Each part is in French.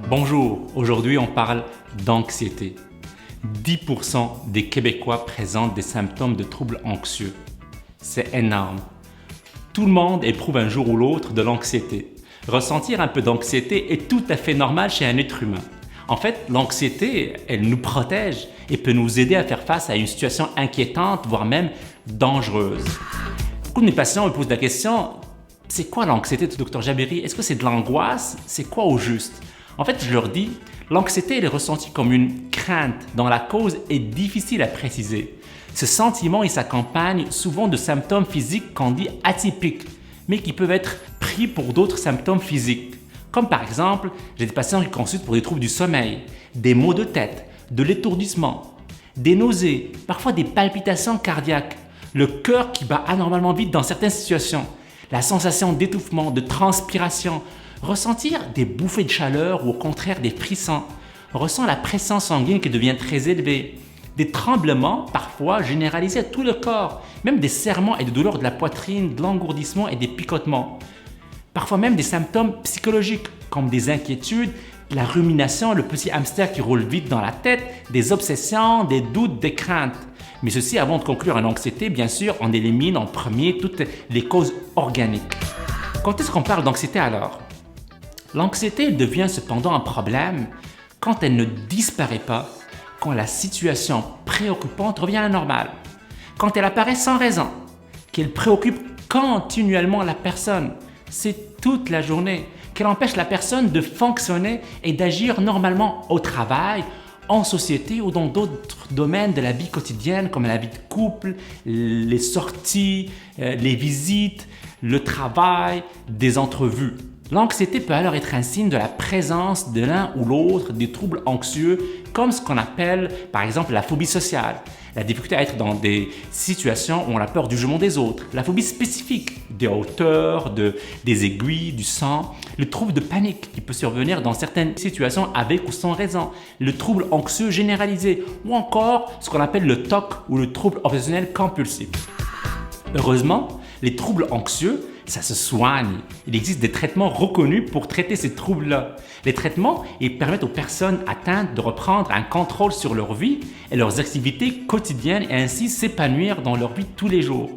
Bonjour, aujourd'hui on parle d'anxiété. 10% des Québécois présentent des symptômes de troubles anxieux. C'est énorme. Tout le monde éprouve un jour ou l'autre de l'anxiété. Ressentir un peu d'anxiété est tout à fait normal chez un être humain. En fait, l'anxiété, elle nous protège et peut nous aider à faire face à une situation inquiétante, voire même dangereuse. Beaucoup de mes patients me posent la question, c'est quoi l'anxiété, Dr Jaberi? Est-ce que c'est de l'angoisse? C'est quoi au juste? En fait, je leur dis, l'anxiété elle est ressentie comme une crainte dont la cause est difficile à préciser. Ce sentiment il s'accompagne souvent de symptômes physiques qu'on dit atypiques, mais qui peuvent être pris pour d'autres symptômes physiques. Comme par exemple, j'ai des patients qui consultent pour des troubles du sommeil, des maux de tête, de l'étourdissement, des nausées, parfois des palpitations cardiaques, le cœur qui bat anormalement vite dans certaines situations, la sensation d'étouffement, de transpiration, ressentir des bouffées de chaleur ou au contraire des frissons, ressent la pression sanguine qui devient très élevée, des tremblements parfois généralisés à tout le corps, même des serrements et des douleurs de la poitrine, de l'engourdissement et des picotements. Parfois même des symptômes psychologiques comme des inquiétudes, la rumination, le petit hamster qui roule vite dans la tête, des obsessions, des doutes, des craintes. Mais ceci, avant de conclure une anxiété, bien sûr, on élimine en premier toutes les causes organiques. Quand est-ce qu'on parle d'anxiété alors? L'anxiété devient cependant un problème quand elle ne disparaît pas, quand la situation préoccupante revient à la normale, quand elle apparaît sans raison, qu'elle préoccupe continuellement la personne, c'est toute la journée, qu'elle empêche la personne de fonctionner et d'agir normalement au travail, en société ou dans d'autres domaines de la vie quotidienne comme la vie de couple, les sorties, les visites, le travail, des entrevues. L'anxiété peut alors être un signe de la présence de l'un ou l'autre des troubles anxieux comme ce qu'on appelle par exemple la phobie sociale, la difficulté à être dans des situations où on a peur du jugement des autres, la phobie spécifique des hauteurs, des aiguilles, du sang, le trouble de panique qui peut survenir dans certaines situations avec ou sans raison, le trouble anxieux généralisé ou encore ce qu'on appelle le TOC ou le trouble obsessionnel compulsif. Heureusement, les troubles anxieux, ça se soigne. Il existe des traitements reconnus pour traiter ces troubles-là. Les traitements, ils permettent aux personnes atteintes de reprendre un contrôle sur leur vie et leurs activités quotidiennes et ainsi s'épanouir dans leur vie de tous les jours.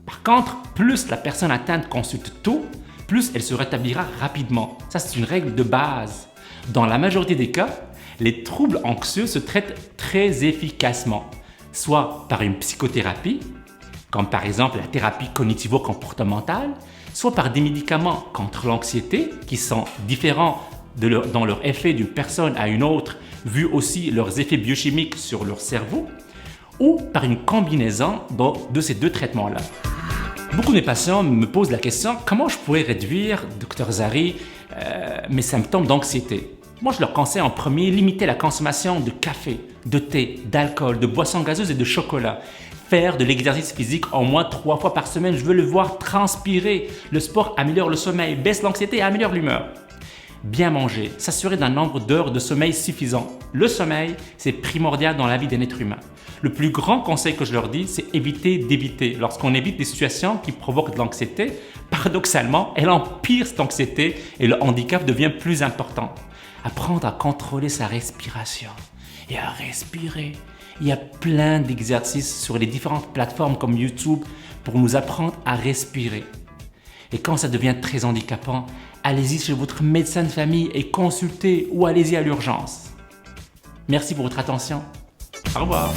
Par contre, plus la personne atteinte consulte tôt, plus elle se rétablira rapidement. Ça, c'est une règle de base. Dans la majorité des cas, les troubles anxieux se traitent très efficacement, soit par une psychothérapie, comme par exemple la thérapie cognitivo-comportementale, soit par des médicaments contre l'anxiété qui sont différents dans leur effet d'une personne à une autre, vu aussi leurs effets biochimiques sur leur cerveau, ou par une combinaison de ces deux traitements-là. Beaucoup de mes patients me posent la question « Comment je pourrais réduire, Dr Zari, mes symptômes d'anxiété ?» Moi, je leur conseille en premier limiter la consommation de café, de thé, d'alcool, de boissons gazeuses et de chocolat. Faire de l'exercice physique au moins 3 fois par semaine, je veux le voir transpirer. Le sport améliore le sommeil, baisse l'anxiété et améliore l'humeur. Bien manger, s'assurer d'un nombre d'heures de sommeil suffisant. Le sommeil, c'est primordial dans la vie d'un être humain. Le plus grand conseil que je leur dis, c'est éviter d'éviter. Lorsqu'on évite des situations qui provoquent de l'anxiété, paradoxalement, elle empire cette anxiété et le handicap devient plus important. Apprendre à contrôler sa respiration et à respirer. Il y a plein d'exercices sur les différentes plateformes comme YouTube pour nous apprendre à respirer. Et quand ça devient très handicapant, allez-y chez votre médecin de famille et consultez ou allez-y à l'urgence. Merci pour votre attention. Au revoir.